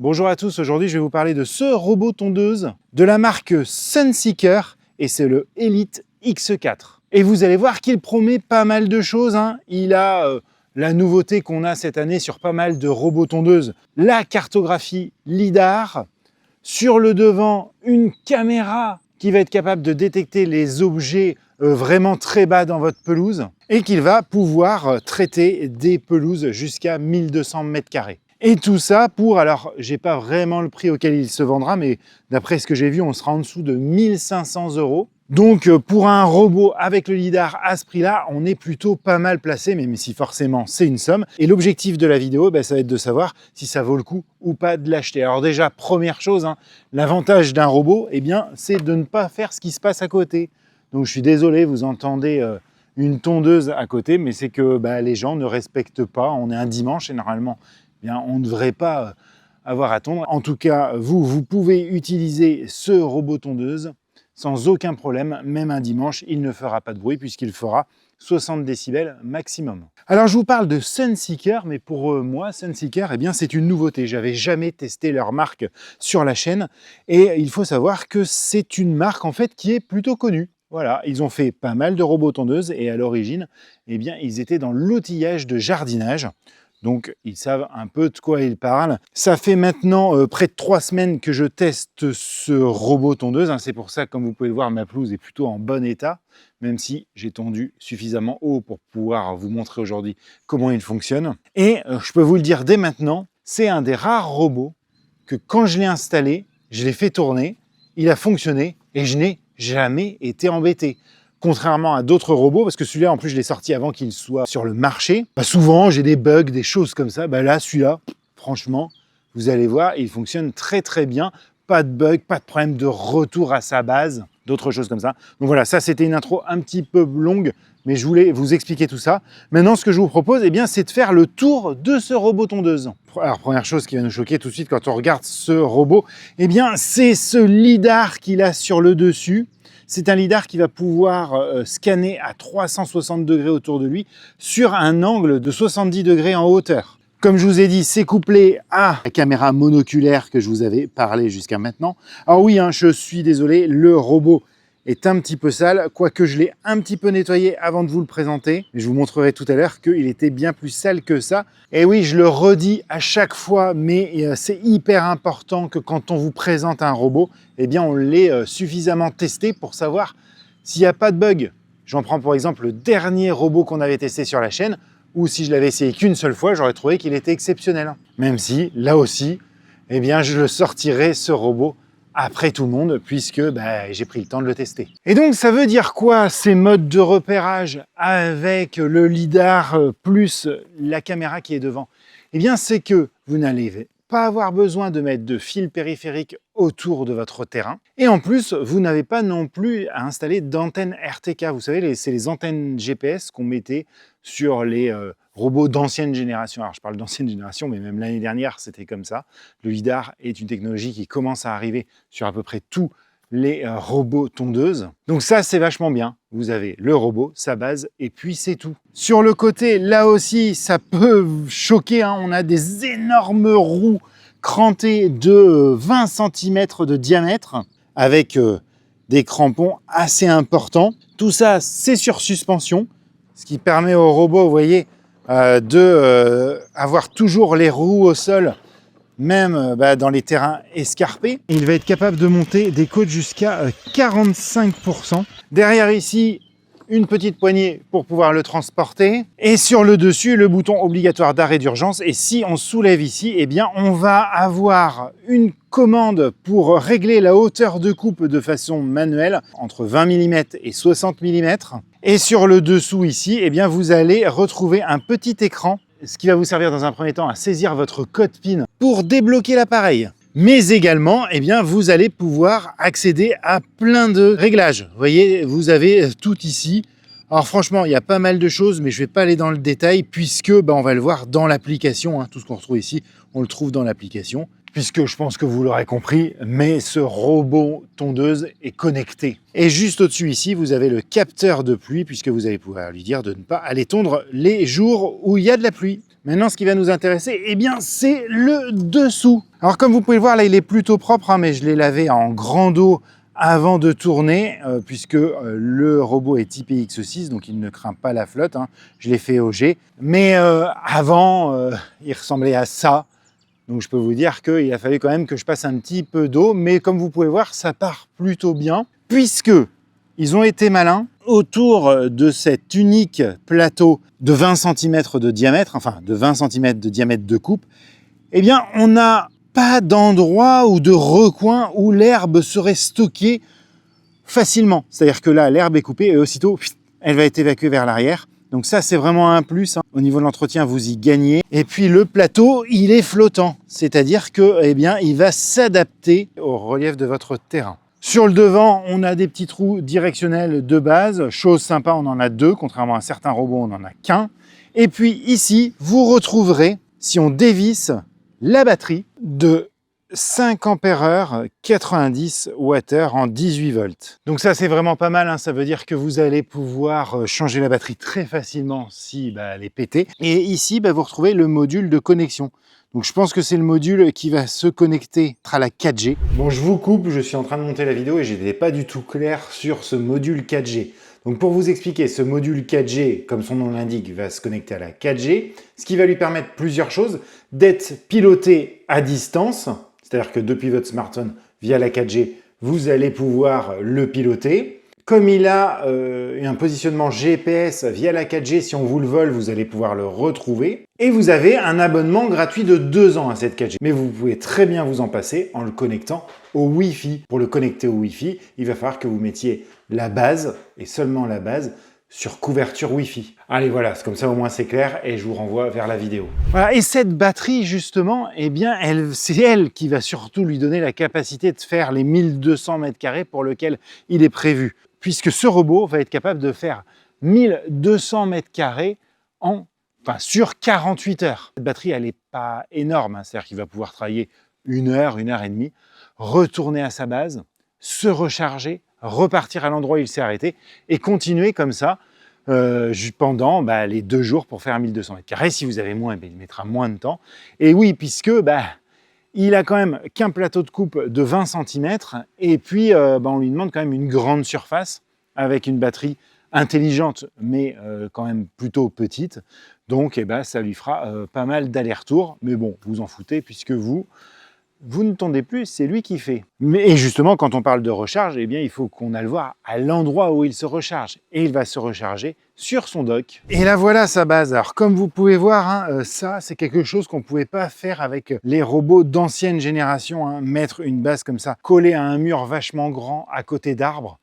Bonjour à tous, aujourd'hui je vais vous parler de ce robot tondeuse de la marque Sunseeker et c'est le Elite X4. Et vous allez voir qu'il promet pas mal de choses, hein. Il a la nouveauté qu'on a cette année sur pas mal de robots tondeuses, la cartographie LiDAR. Sur le devant, une caméra qui va être capable de détecter les objets vraiment très bas dans votre pelouse et qu'il va pouvoir traiter des pelouses jusqu'à 1200 mètres carrés. Et tout ça pour, alors j'ai pas vraiment le prix auquel il se vendra, mais d'après ce que j'ai vu, on sera en dessous de 1500 €. Donc pour un robot avec le lidar à ce prix-là, on est plutôt pas mal placé, même si forcément c'est une somme. Et l'objectif de la vidéo, ça va être de savoir si ça vaut le coup ou pas de l'acheter. Alors déjà, première chose, hein, l'avantage d'un robot, c'est de ne pas faire ce qui se passe à côté. Donc je suis désolé, vous entendez une tondeuse à côté, mais c'est que les gens ne respectent pas. On est un dimanche et normalement, on ne devrait pas avoir à tondre. En tout cas, vous pouvez utiliser ce robot tondeuse sans aucun problème, même un dimanche, il ne fera pas de bruit puisqu'il fera 60 décibels maximum. Alors je vous parle de Sunseeker, mais pour moi, Sunseeker, c'est une nouveauté. J'avais jamais testé leur marque sur la chaîne et il faut savoir que c'est une marque en fait qui est plutôt connue. Voilà, ils ont fait pas mal de robots tondeuses et à l'origine, ils étaient dans l'outillage de jardinage. Donc, ils savent un peu de quoi ils parlent. Ça fait maintenant près de 3 semaines que je teste ce robot tondeuse. C'est pour ça, comme vous pouvez le voir, ma pelouse est plutôt en bon état, même si j'ai tondu suffisamment haut pour pouvoir vous montrer aujourd'hui comment il fonctionne. Et je peux vous le dire dès maintenant, c'est un des rares robots que quand je l'ai installé, je l'ai fait tourner, il a fonctionné et je n'ai jamais été embêté. Contrairement à d'autres robots, parce que celui-là, en plus, je l'ai sorti avant qu'il soit sur le marché. Souvent, j'ai des bugs, des choses comme ça. Là, celui-là, franchement, vous allez voir, il fonctionne très très bien. Pas de bug, pas de problème de retour à sa base, d'autres choses comme ça. Donc voilà, ça, c'était une intro un petit peu longue, mais je voulais vous expliquer tout ça. Maintenant, ce que je vous propose, c'est de faire le tour de ce robot tondeuse. Alors, première chose qui va nous choquer tout de suite quand on regarde ce robot, c'est ce lidar qu'il a sur le dessus. C'est un lidar qui va pouvoir scanner à 360 degrés autour de lui sur un angle de 70 degrés en hauteur. Comme je vous ai dit, c'est couplé à la caméra monoculaire que je vous avais parlé jusqu'à maintenant. Alors oui, je suis désolé, le robot est un petit peu sale, quoique je l'ai un petit peu nettoyé avant de vous le présenter. Je vous montrerai tout à l'heure qu'il était bien plus sale que ça. Et oui, je le redis à chaque fois, mais c'est hyper important que quand on vous présente un robot, on l'ait suffisamment testé pour savoir s'il n'y a pas de bug. J'en prends pour exemple le dernier robot qu'on avait testé sur la chaîne, ou si je l'avais essayé qu'une seule fois, j'aurais trouvé qu'il était exceptionnel. Même si, là aussi, je le sortirai ce robot après tout le monde, puisque j'ai pris le temps de le tester. Et donc, ça veut dire quoi, ces modes de repérage avec le lidar plus la caméra qui est devant? C'est que vous n'allez pas avoir besoin de mettre de fil périphérique autour de votre terrain. Et en plus, vous n'avez pas non plus à installer d'antenne RTK. Vous savez, c'est les antennes GPS qu'on mettait sur les robots d'ancienne génération. Alors, je parle d'ancienne génération, mais même l'année dernière, c'était comme ça. Le lidar est une technologie qui commence à arriver sur à peu près tous les robots tondeuses. Donc ça, c'est vachement bien. Vous avez le robot, sa base, et puis c'est tout. Sur le côté, là aussi, ça peut choquer. On a des énormes roues crantées de 20 cm de diamètre, avec des crampons assez importants. Tout ça, c'est sur suspension, ce qui permet au robot, vous voyez, d'avoir toujours les roues au sol, même dans les terrains escarpés. Il va être capable de monter des côtes jusqu'à 45%. Derrière ici, une petite poignée pour pouvoir le transporter. Et sur le dessus, le bouton obligatoire d'arrêt d'urgence. Et si on soulève ici, on va avoir une commande pour régler la hauteur de coupe de façon manuelle, entre 20 mm et 60 mm. Et sur le dessous ici, vous allez retrouver un petit écran, ce qui va vous servir dans un premier temps à saisir votre code PIN pour débloquer l'appareil. Mais également, vous allez pouvoir accéder à plein de réglages. Vous voyez, vous avez tout ici. Alors franchement, il y a pas mal de choses, mais je ne vais pas aller dans le détail puisque on va le voir dans l'application. Tout ce qu'on retrouve ici, on le trouve dans l'application. Puisque je pense que vous l'aurez compris, mais ce robot tondeuse est connecté. Et juste au-dessus ici, vous avez le capteur de pluie, puisque vous allez pouvoir lui dire de ne pas aller tondre les jours où il y a de la pluie. Maintenant, ce qui va nous intéresser, eh bien, c'est le dessous. Alors, comme vous pouvez le voir, là, il est plutôt propre, hein, mais je l'ai lavé en grande eau avant de tourner, puisque le robot est typé X6, donc il ne craint pas la flotte. Hein. Je l'ai fait au G. Mais avant, il ressemblait à ça. Donc je peux vous dire qu'il a fallu quand même que je passe un petit peu d'eau. Mais comme vous pouvez voir, ça part plutôt bien, puisque ils ont été malins. Autour de cet unique plateau de 20 cm de diamètre, enfin de 20 cm de diamètre de coupe, eh bien on n'a pas d'endroit ou de recoin où l'herbe serait stockée facilement. C'est-à-dire que là, l'herbe est coupée et aussitôt, elle va être évacuée vers l'arrière. Donc ça, c'est vraiment un plus. Hein. Au niveau de l'entretien, vous y gagnez. Et puis le plateau, il est flottant. C'est-à-dire que, eh bien, il va s'adapter au relief de votre terrain. Sur le devant, on a des petits trous directionnels de base. Chose sympa, on en a 2, contrairement à certains robots, on n'en a qu'un. Et puis ici, vous retrouverez, si on dévisse, la batterie de 5 ampères-heure, 90 Wh en 18 volts. Donc ça, c'est vraiment pas mal. Hein. Ça veut dire que vous allez pouvoir changer la batterie très facilement si elle est pétée. Et ici, vous retrouvez le module de connexion. Donc je pense que c'est le module qui va se connecter à la 4G. Bon, je vous coupe, je suis en train de monter la vidéo et je n'étais pas du tout clair sur ce module 4G. Donc pour vous expliquer, ce module 4G, comme son nom l'indique, va se connecter à la 4G, ce qui va lui permettre plusieurs choses, d'être piloté à distance, c'est-à-dire que depuis votre smartphone, via la 4G, vous allez pouvoir le piloter. Comme il a un positionnement GPS via la 4G, si on vous le vole, vous allez pouvoir le retrouver. Et vous avez un abonnement gratuit de 2 ans à cette 4G. Mais vous pouvez très bien vous en passer en le connectant au Wi-Fi. Pour le connecter au Wi-Fi, il va falloir que vous mettiez la base, et seulement la base, sur couverture Wi-Fi. Allez, voilà, c'est comme ça au moins c'est clair et je vous renvoie vers la vidéo. Voilà, et cette batterie, justement, eh bien, c'est elle qui va surtout lui donner la capacité de faire les 1200 mètres carrés pour lequel il est prévu. Puisque ce robot va être capable de faire 1200 mètres carrés sur 48 heures. Cette batterie, elle n'est pas énorme, hein, c'est-à-dire qu'il va pouvoir travailler 1 heure, 1 heure et demie, retourner à sa base, se recharger, repartir à l'endroit où il s'est arrêté et continuer comme ça pendant les 2 jours pour faire 1200 mètres carrés. Si vous avez moins, il mettra moins de temps. Et oui, puisque il a quand même qu'un plateau de coupe de 20 cm et puis on lui demande quand même une grande surface avec une batterie intelligente mais quand même plutôt petite. Donc ça lui fera pas mal d'allers-retours. Mais bon, vous en foutez puisque vous ne tondez plus, c'est lui qui fait. Et justement, quand on parle de recharge, eh bien, il faut qu'on aille le voir à l'endroit où il se recharge. Et il va se recharger sur son dock. Et là, voilà sa base. Alors, comme vous pouvez voir, hein, ça, c'est quelque chose qu'on ne pouvait pas faire avec les robots d'ancienne génération. Hein. Mettre une base comme ça, collée à un mur vachement grand à côté d'arbres.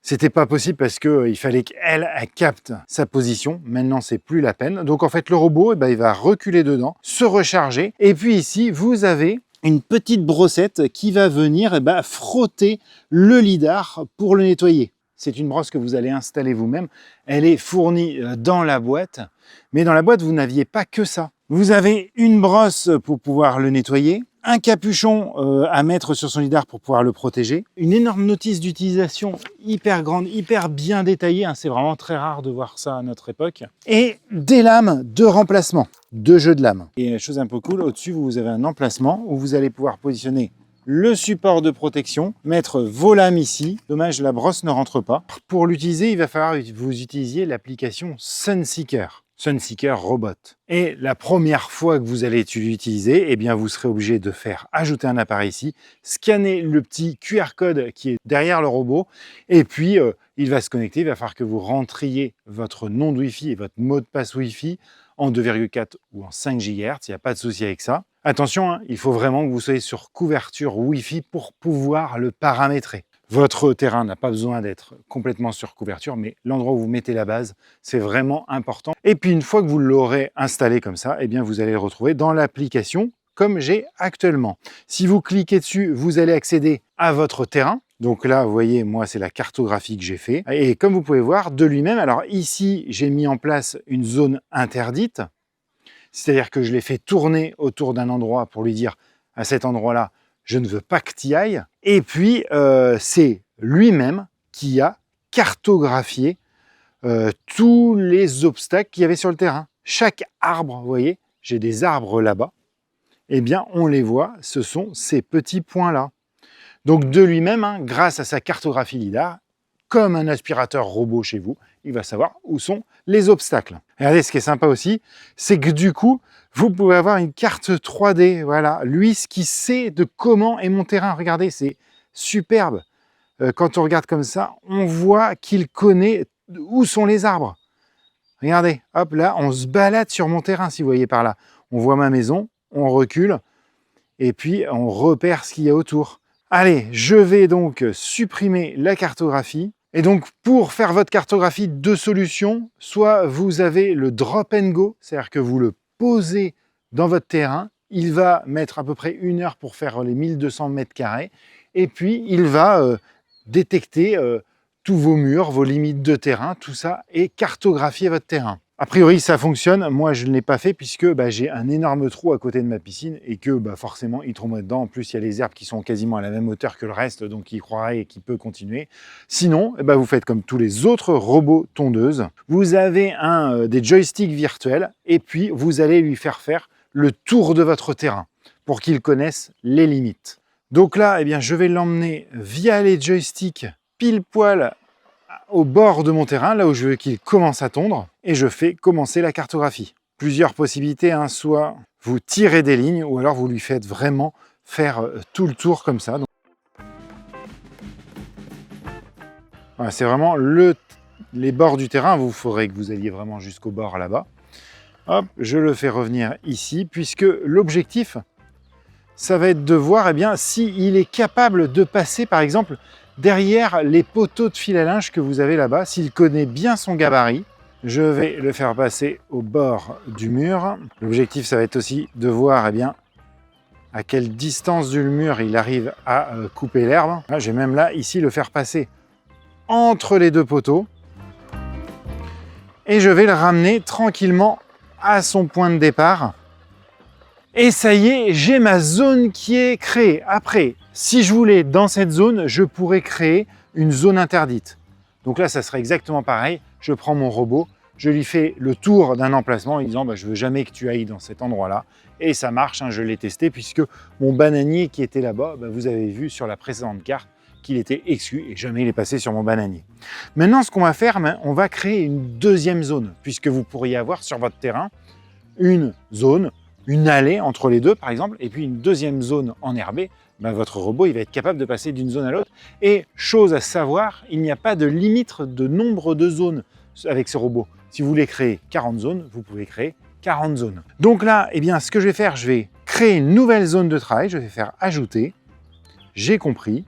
C'était pas possible parce qu'il fallait qu'elle capte sa position. Maintenant, c'est plus la peine. Donc, en fait, le robot, il va reculer dedans, se recharger. Et puis ici, vous avez une petite brossette qui va venir frotter le lidar pour le nettoyer. C'est une brosse que vous allez installer vous-même. Elle est fournie dans la boîte. Mais dans la boîte, vous n'aviez pas que ça. Vous avez une brosse pour pouvoir le nettoyer, un capuchon à mettre sur son lidar pour pouvoir le protéger, une énorme notice d'utilisation hyper grande, hyper bien détaillée, hein, c'est vraiment très rare de voir ça à notre époque, et des lames de remplacement, 2 jeux de lames. Et chose un peu cool, au-dessus vous avez un emplacement où vous allez pouvoir positionner le support de protection, mettre vos lames ici. Dommage, la brosse ne rentre pas. Pour l'utiliser, il va falloir que vous utilisiez l'application Sunseeker. Sunseeker Robot. Et la première fois que vous allez l'utiliser, eh bien vous serez obligé de faire ajouter un appareil ici, scanner le petit QR code qui est derrière le robot, et puis il va se connecter. Il va falloir que vous rentriez votre nom de Wi-Fi et votre mot de passe Wi-Fi en 2,4 ou en 5 GHz. Il n'y a pas de souci avec ça. Attention, hein, il faut vraiment que vous soyez sur couverture Wi-Fi pour pouvoir le paramétrer. Votre terrain n'a pas besoin d'être complètement sur couverture, mais l'endroit où vous mettez la base, c'est vraiment important. Et puis une fois que vous l'aurez installé comme ça, eh bien vous allez le retrouver dans l'application comme j'ai actuellement. Si vous cliquez dessus, vous allez accéder à votre terrain. Donc là, vous voyez, moi, c'est la cartographie que j'ai fait. Et comme vous pouvez voir, de lui-même, alors ici, j'ai mis en place une zone interdite. C'est-à-dire que je l'ai fait tourner autour d'un endroit pour lui dire, à cet endroit-là, je ne veux pas que tu y ailles. Et puis, c'est lui-même qui a cartographié tous les obstacles qu'il y avait sur le terrain. chaque arbre, vous voyez, j'ai des arbres là-bas, eh bien on les voit, ce sont ces petits points-là. Donc de lui-même, hein, grâce à sa cartographie lidar, comme un aspirateur robot chez vous, il va savoir où sont les obstacles. Regardez, ce qui est sympa aussi, c'est que du coup, vous pouvez avoir une carte 3D. Voilà, lui, ce qui sait de comment est mon terrain. Regardez, c'est superbe. Quand on regarde comme ça, on voit qu'il connaît où sont les arbres. Regardez, hop là, on se balade sur mon terrain, si vous voyez par là. On voit ma maison, on recule, et puis on repère ce qu'il y a autour. Allez, je vais donc supprimer la cartographie. Et donc, pour faire votre cartographie, deux solutions. Soit vous avez le drop and go, c'est-à-dire que vous le posez dans votre terrain. Il va mettre à peu près 1 heure pour faire les 1200 mètres carrés. Et puis, il va détecter tous vos murs, vos limites de terrain, tout ça, et cartographier votre terrain. A priori, ça fonctionne. Moi, je ne l'ai pas fait puisque j'ai un énorme trou à côté de ma piscine et que forcément, il tomberait dedans. En plus, il y a les herbes qui sont quasiment à la même hauteur que le reste, donc il croirait et qu'il peut continuer. Sinon, vous faites comme tous les autres robots tondeuses. Vous avez des joysticks virtuels et puis vous allez lui faire le tour de votre terrain pour qu'il connaisse les limites. Donc là, je vais l'emmener via les joysticks pile poil au bord de mon terrain, là où je veux qu'il commence à tondre, et je fais commencer la cartographie. Plusieurs possibilités, hein, soit vous tirez des lignes, ou alors vous lui faites vraiment faire tout le tour comme ça. Voilà, c'est vraiment les bords du terrain, il faudrait que vous alliez vraiment jusqu'au bord là-bas. Hop, je le fais revenir ici, puisque l'objectif, ça va être de voir s'il est capable de passer, par exemple, derrière les poteaux de fil à linge que vous avez là-bas. S'il connaît bien son gabarit, je vais le faire passer au bord du mur. L'objectif, ça va être aussi de voir à quelle distance du mur il arrive à couper l'herbe. Je vais même là, ici, le faire passer entre les deux poteaux. Et je vais le ramener tranquillement à son point de départ. Et ça y est, j'ai ma zone qui est créée. Après, si je voulais, dans cette zone, je pourrais créer une zone interdite. Donc là, ça serait exactement pareil. Je prends mon robot, je lui fais le tour d'un emplacement en disant je veux jamais que tu ailles dans cet endroit-là. Et ça marche, hein, je l'ai testé puisque mon bananier qui était là-bas, vous avez vu sur la précédente carte qu'il était exclu et jamais il est passé sur mon bananier. Maintenant, ce qu'on va faire, on va créer une deuxième zone puisque vous pourriez avoir sur votre terrain une zone, une allée entre les deux par exemple, et puis une deuxième zone enherbée. Votre robot il va être capable de passer d'une zone à l'autre. Et chose à savoir, il n'y a pas de limite de nombre de zones avec ce robot. Si vous voulez créer 40 zones, vous pouvez créer 40 zones. Donc là, ce que je vais faire, je vais créer une nouvelle zone de travail, je vais faire ajouter, j'ai compris,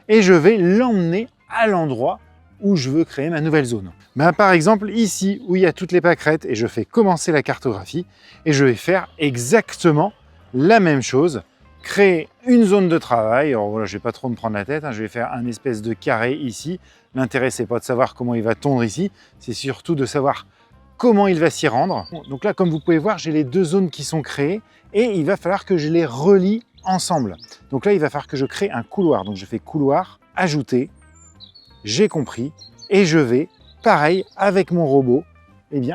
et je vais l'emmener à l'endroit où je veux créer ma nouvelle zone. Par exemple, ici où il y a toutes les pâquerettes, et je fais commencer la cartographie, et je vais faire exactement la même chose, créer une zone de travail. Alors voilà, je ne vais pas trop me prendre la tête, je vais faire un espèce de carré ici. L'intérêt, c'est pas de savoir comment il va tondre ici, c'est surtout de savoir comment il va s'y rendre. Donc là, comme vous pouvez voir, j'ai les deux zones qui sont créées, et il va falloir que je les relie ensemble. Donc là, il va falloir que je crée un couloir. Donc je fais couloir, ajouter, j'ai compris, et je vais, pareil, avec mon robot,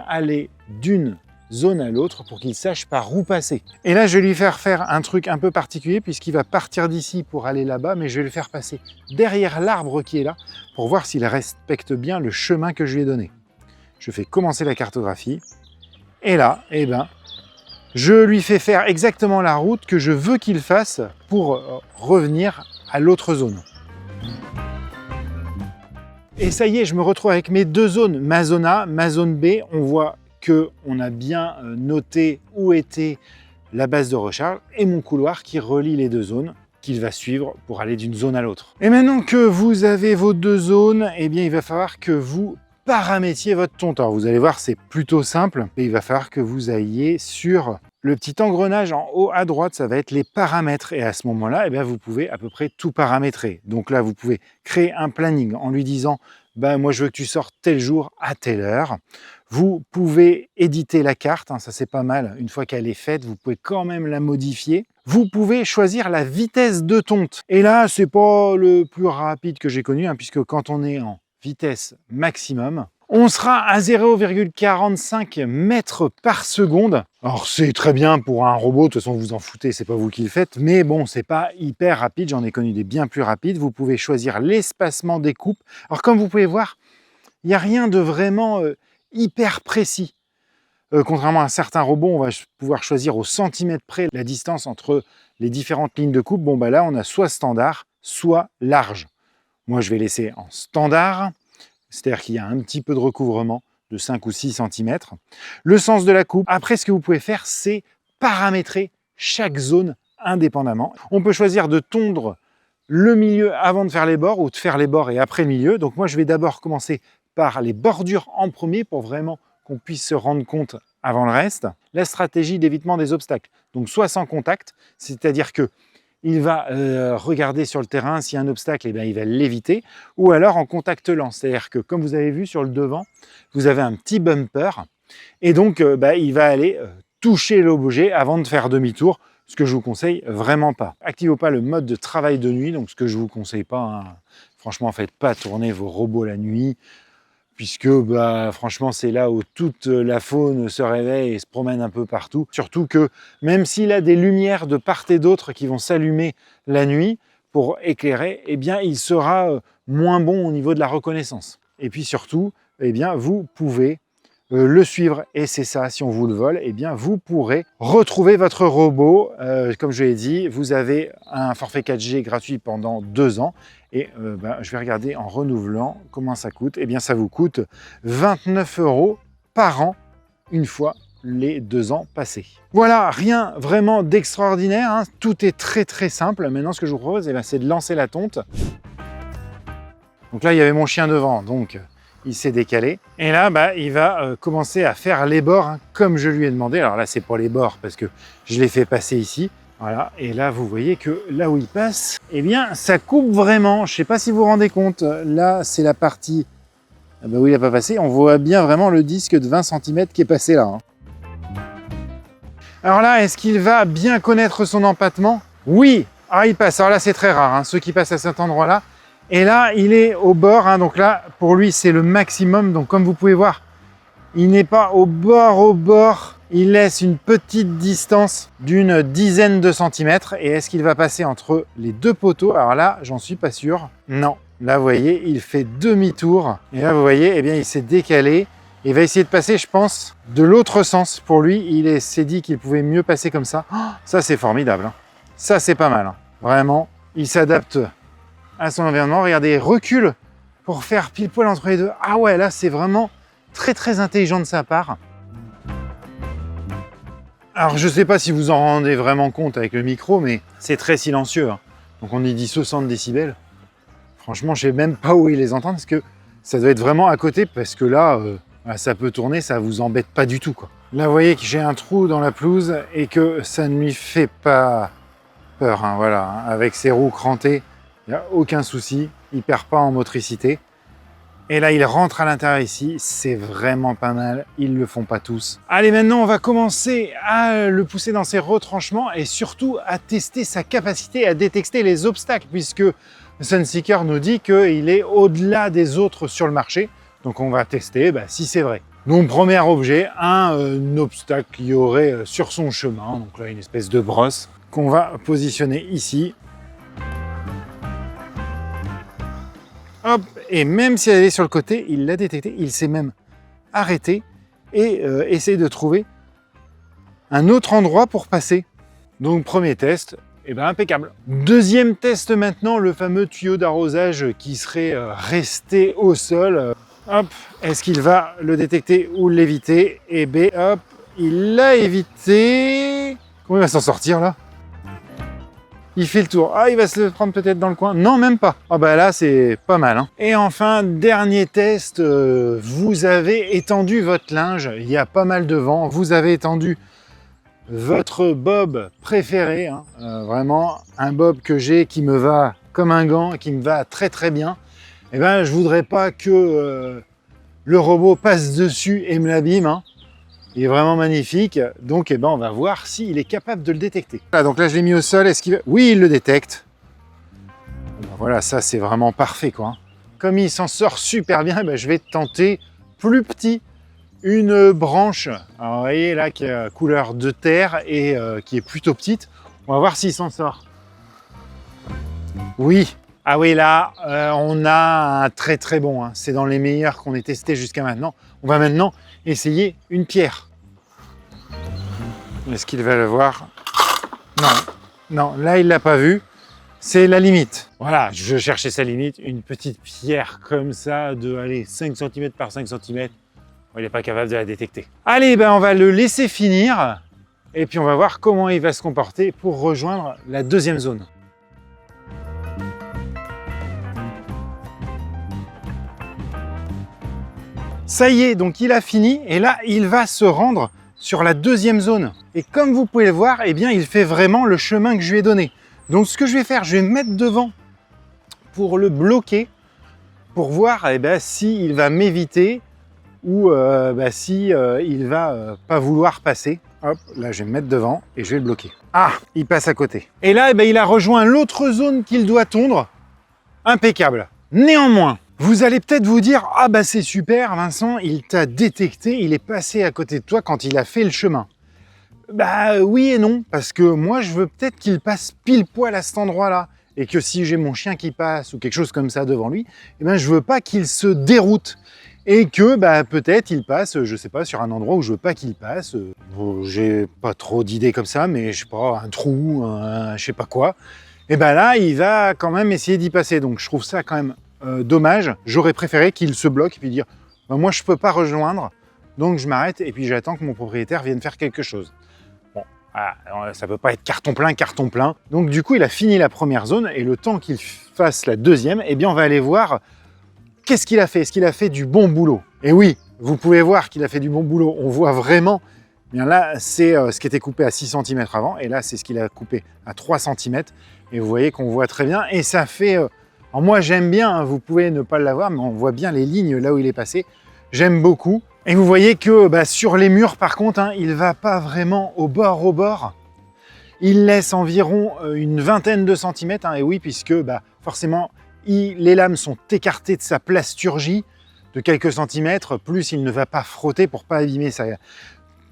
aller d'une zone à l'autre pour qu'il sache par où passer. Et là, je vais lui faire un truc un peu particulier puisqu'il va partir d'ici pour aller là-bas, mais je vais le faire passer derrière l'arbre qui est là pour voir s'il respecte bien le chemin que je lui ai donné. Je fais commencer la cartographie, et là, je lui fais faire exactement la route que je veux qu'il fasse pour revenir à l'autre zone. Et ça y est, je me retrouve avec mes deux zones, ma zone A, ma zone B. On voit qu'on a bien noté où était la base de recharge et mon couloir qui relie les deux zones qu'il va suivre pour aller d'une zone à l'autre. Et maintenant que vous avez vos deux zones, il va falloir que vous paramétriez votre tonte. Alors vous allez voir, c'est plutôt simple. Et il va falloir que vous ayez sur le petit engrenage en haut à droite, ça va être les paramètres. Et à ce moment-là, vous pouvez à peu près tout paramétrer. Donc là, vous pouvez créer un planning en lui disant moi, je veux que tu sortes tel jour à telle heure. Vous pouvez éditer la carte, ça c'est pas mal. Une fois qu'elle est faite, vous pouvez quand même la modifier. Vous pouvez choisir la vitesse de tonte. Et là, c'est pas le plus rapide que j'ai connu, puisque quand on est en vitesse maximum, On sera à 0,45 mètres par seconde. Alors c'est très bien pour un robot, de toute façon vous en foutez, c'est pas vous qui le faites, mais bon, c'est pas hyper rapide, j'en ai connu des bien plus rapides. Vous pouvez choisir l'espacement des coupes. Alors comme vous pouvez voir, il n'y a rien de vraiment hyper précis. Contrairement à certains robots, on va pouvoir choisir au centimètre près la distance entre les différentes lignes de coupe. Bon bah là, on a soit standard, soit large. Moi, je vais laisser en standard, c'est-à-dire qu'il y a un petit peu de recouvrement de 5 ou 6 cm. Le sens de la coupe, après ce que vous pouvez faire, c'est paramétrer chaque zone indépendamment. On peut choisir de tondre le milieu avant de faire les bords ou de faire les bords et après le milieu. Donc moi, je vais d'abord commencer par les bordures en premier pour vraiment qu'on puisse se rendre compte avant le reste. La stratégie d'évitement des obstacles. Donc soit sans contact, c'est-à-dire que il va regarder sur le terrain s'il y a un obstacle, et bien, il va l'éviter, ou alors en contact lent, c'est-à-dire que comme vous avez vu sur le devant, vous avez un petit bumper, et donc il va aller toucher l'objet avant de faire demi-tour, ce que je vous conseille vraiment pas. Activez pas le mode de travail de nuit, donc ce que je vous conseille pas, hein. Franchement, faites pas tourner vos robots la nuit, puisque franchement c'est là où toute la faune se réveille et se promène un peu partout. Surtout que même s'il a des lumières de part et d'autre qui vont s'allumer la nuit pour éclairer, eh bien il sera moins bon au niveau de la reconnaissance. Et puis surtout, eh bien vous pouvez le suivre, et c'est ça, si on vous le vole, eh bien vous pourrez retrouver votre robot. Comme je l'ai dit, vous avez un forfait 4G gratuit pendant 2 ans, et je vais regarder en renouvelant comment ça coûte. Eh bien ça vous coûte 29 € par an, une fois les 2 ans passés. Voilà, rien vraiment d'extraordinaire, hein. Tout est très très simple. Maintenant, ce que je vous propose, c'est de lancer la tonte. Donc là, il y avait mon chien devant, donc il s'est décalé. Et là, il va commencer à faire les bords, hein, comme je lui ai demandé. Alors là, c'est pour les bords parce que je l'ai fait passer ici. Voilà. Et là, vous voyez que là où il passe, eh bien, ça coupe vraiment. Je ne sais pas si vous vous rendez compte. Là, c'est la partie où il n'a pas passé. On voit bien vraiment le disque de 20 cm qui est passé là, hein. Alors là, est-ce qu'il va bien connaître son empattement? Oui. Ah, il passe. Alors là, c'est très rare, hein, ceux qui passent à cet endroit-là. Et là, il est au bord, hein, donc là, pour lui, c'est le maximum. Donc comme vous pouvez voir, il n'est pas au bord, il laisse une petite distance d'une dizaine de centimètres. Et est-ce qu'il va passer entre les deux poteaux? Alors là, j'en suis pas sûr. Non, là, vous voyez, il fait demi-tour. Et là, vous voyez, eh bien, il s'est décalé. Il va essayer de passer, je pense, de l'autre sens. Pour lui, il s'est dit qu'il pouvait mieux passer comme ça. Oh, ça, c'est formidable, hein. Ça, c'est pas mal, hein. Vraiment, il s'adapte à son environnement. Regardez, recule pour faire pile poil entre les deux. Ah ouais, là c'est vraiment très très intelligent de sa part. Alors je sais pas si vous en rendez vraiment compte avec le micro, mais c'est très silencieux, hein. Donc on y dit 60 décibels. Franchement, je sais même pas où il les entend, parce que ça doit être vraiment à côté, parce que là, ça peut tourner, ça vous embête pas du tout, quoi. Là, vous voyez que j'ai un trou dans la pelouse et que ça ne lui fait pas peur, hein, voilà, hein. Avec ses roues crantées, il n'y a aucun souci, il ne perd pas en motricité. Et là, il rentre à l'intérieur ici, c'est vraiment pas mal, ils ne le font pas tous. Allez, maintenant, on va commencer à le pousser dans ses retranchements et surtout à tester sa capacité à détecter les obstacles, puisque Sunseeker nous dit qu'il est au-delà des autres sur le marché. Donc on va tester si c'est vrai. Donc premier objet, un obstacle qu'il y aurait sur son chemin, donc là une espèce de brosse qu'on va positionner ici. Hop, et même si elle est sur le côté, il l'a détecté, il s'est même arrêté et essaye de trouver un autre endroit pour passer. Donc premier test, impeccable. Deuxième test maintenant, le fameux tuyau d'arrosage qui serait resté au sol. Hop, est-ce qu'il va le détecter ou l'éviter? Et hop, il l'a évité. Comment il va s'en sortir là? Il fait le tour. Ah, il va se le prendre peut-être dans le coin. Non, même pas. Ah là, c'est pas mal, hein. Et enfin, dernier test, vous avez étendu votre linge. Il y a pas mal de vent. Vous avez étendu votre bob préféré, hein. Vraiment, un bob que j'ai qui me va comme un gant, qui me va très très bien. Je voudrais pas que le robot passe dessus et me l'abîme, hein. Il est vraiment magnifique, donc on va voir s'il est capable de le détecter. Voilà, donc là je l'ai mis au sol, est-ce qu'il va... Oui, il le détecte. Voilà, ça c'est vraiment parfait, quoi. Comme il s'en sort super bien, je vais tenter plus petit, une branche, alors vous voyez là, qui est couleur de terre et qui est plutôt petite. On va voir s'il s'en sort. Oui, ah oui, là, on a un très très bon, hein. C'est dans les meilleurs qu'on ait testé jusqu'à maintenant. On va maintenant essayer une pierre. Est-ce qu'il va le voir? Non, non, là il l'a pas vu. C'est la limite. Voilà, je cherchais sa limite. Une petite pierre comme ça de allez, 5 cm par 5 cm. Il n'est pas capable de la détecter. Allez, ben on va le laisser finir. Et puis on va voir comment il va se comporter pour rejoindre la deuxième zone. Ça y est, donc il a fini. Et là, il va se rendre sur la deuxième zone. Et comme vous pouvez le voir, eh bien, il fait vraiment le chemin que je lui ai donné. Donc ce que je vais faire, je vais me mettre devant pour le bloquer, pour voir eh ben, s'il va m'éviter ou si il va pas vouloir passer. Hop, là je vais me mettre devant et je vais le bloquer. Ah, il passe à côté. Et là, eh ben, il a rejoint l'autre zone qu'il doit tondre. Impeccable. Néanmoins, vous allez peut-être vous dire, ah bah c'est super Vincent, il t'a détecté, il est passé à côté de toi quand il a fait le chemin. Bah oui et non, parce que moi je veux peut-être qu'il passe pile poil à cet endroit-là, et que si j'ai mon chien qui passe ou quelque chose comme ça devant lui, eh ben je veux pas qu'il se déroute, et que bah peut-être il passe, je sais pas, sur un endroit où je veux pas qu'il passe. Bon, j'ai pas trop d'idées comme ça, mais je sais pas, un trou, je sais pas quoi. Et ben là il va quand même essayer d'y passer, donc je trouve ça quand même dommage. J'aurais préféré qu'il se bloque et puis dire bah, moi je peux pas rejoindre, donc je m'arrête et puis j'attends que mon propriétaire vienne faire quelque chose. Bon, voilà, ça peut pas être carton plein, carton plein. Donc du coup il a fini la première zone et le temps qu'il fasse la deuxième, eh bien on va aller voir qu'est-ce qu'il a fait. Est-ce qu'il a fait du bon boulot? Et oui, vous pouvez voir qu'il a fait du bon boulot. On voit vraiment, eh bien là c'est ce qui était coupé à 6 cm avant et là c'est ce qu'il a coupé à 3 cm et vous voyez qu'on voit très bien et ça fait alors moi j'aime bien, hein, vous pouvez ne pas l'avoir, mais on voit bien les lignes là où il est passé. J'aime beaucoup. Et vous voyez que bah, sur les murs, par contre, hein, il ne va pas vraiment au bord. Il laisse environ une vingtaine de centimètres. Hein, et oui, puisque bah, forcément, les lames sont écartées de sa plasturgie de quelques centimètres. Plus, il ne va pas frotter pour ne pas abîmer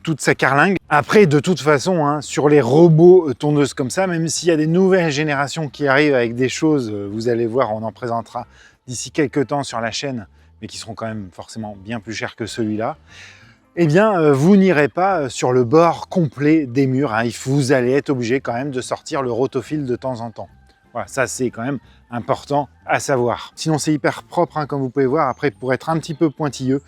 toute sa carlingue. Après, de toute façon, hein, sur les robots tondeuses comme ça, même s'il y a des nouvelles générations qui arrivent avec des choses, vous allez voir, on en présentera d'ici quelques temps sur la chaîne, mais qui seront quand même forcément bien plus chers que celui-là, eh bien, vous n'irez pas sur le bord complet des murs. Hein. Vous allez être obligé quand même de sortir le rotophile de temps en temps. Voilà, ça c'est quand même important à savoir. Sinon, c'est hyper propre, hein, comme vous pouvez voir. Après, pour être un petit peu pointilleux,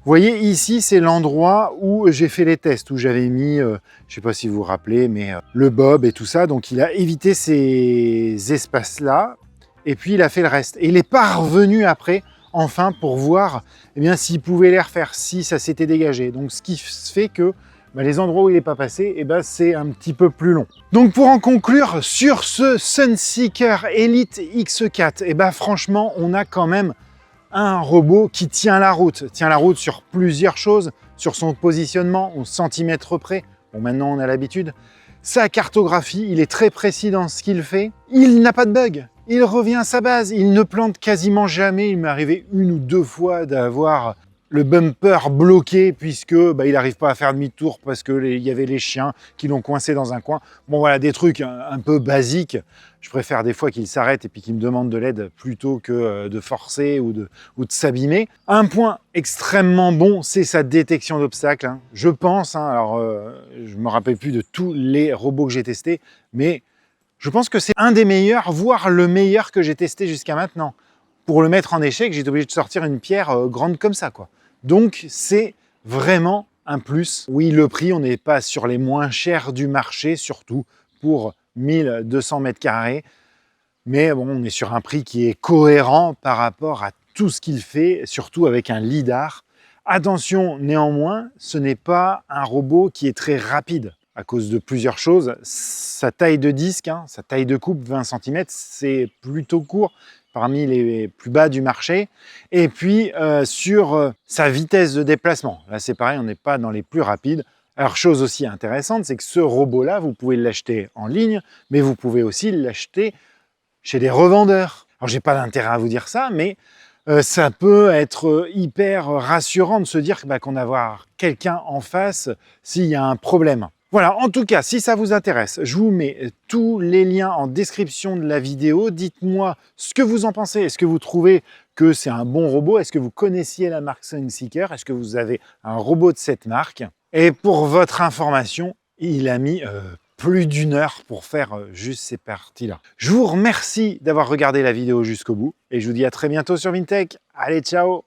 vous voyez, ici, c'est l'endroit où j'ai fait les tests, où j'avais mis, je ne sais pas si vous vous rappelez, mais le bob et tout ça. Donc, il a évité ces espaces-là, et puis il a fait le reste. Et il est pas revenu après, enfin, pour voir eh bien, s'il pouvait les refaire, si ça s'était dégagé. Donc, ce qui fait que bah, les endroits où il n'est pas passé, eh ben, c'est un petit peu plus long. Donc, pour en conclure, sur ce Sunseeker Elite X4, eh ben, franchement, on a quand même un robot qui tient la route sur plusieurs choses, sur son positionnement au centimètre près. Bon, maintenant on a l'habitude. Sa cartographie, il est très précis dans ce qu'il fait. Il n'a pas de bug. Il revient à sa base. Il ne plante quasiment jamais. Il m'est arrivé une ou deux fois d'avoir le bumper bloqué puisque bah, il n'arrive pas à faire demi-tour parce qu'il y avait les chiens qui l'ont coincé dans un coin. Bon voilà, des trucs un peu basiques. Je préfère des fois qu'il s'arrête et puis qu'il me demande de l'aide plutôt que de forcer ou de s'abîmer. Un point extrêmement bon, c'est sa détection d'obstacles. Hein. Je pense, hein, alors je ne me rappelle plus de tous les robots que j'ai testés, mais je pense que c'est un des meilleurs, voire le meilleur que j'ai testé jusqu'à maintenant. Pour le mettre en échec, j'ai été obligé de sortir une pierre grande comme ça, quoi. Donc c'est vraiment un plus. Oui, le prix, on n'est pas sur les moins chers du marché, surtout pour 1200 mètres carrés. Mais bon, on est sur un prix qui est cohérent par rapport à tout ce qu'il fait, surtout avec un lidar. Attention, néanmoins, ce n'est pas un robot qui est très rapide à cause de plusieurs choses. Sa taille de disque, hein, sa taille de coupe, 20 cm, c'est plutôt court, parmi les plus bas du marché. Et puis, sur sa vitesse de déplacement, là c'est pareil, on n'est pas dans les plus rapides. Alors, chose aussi intéressante, c'est que ce robot-là, vous pouvez l'acheter en ligne, mais vous pouvez aussi l'acheter chez des revendeurs. Alors, j'ai pas d'intérêt à vous dire ça, mais ça peut être hyper rassurant de se dire qu'on va avoir quelqu'un en face s'il y a un problème. Voilà, en tout cas, si ça vous intéresse, je vous mets tous les liens en description de la vidéo. Dites-moi ce que vous en pensez. Est-ce que vous trouvez que c'est un bon robot? Est-ce que vous connaissiez la marque Sunseeker? Est-ce que vous avez un robot de cette marque? Et pour votre information, il a mis plus d'1 heure pour faire juste ces parties-là. Je vous remercie d'avoir regardé la vidéo jusqu'au bout et je vous dis à très bientôt sur Vintech. Allez, ciao!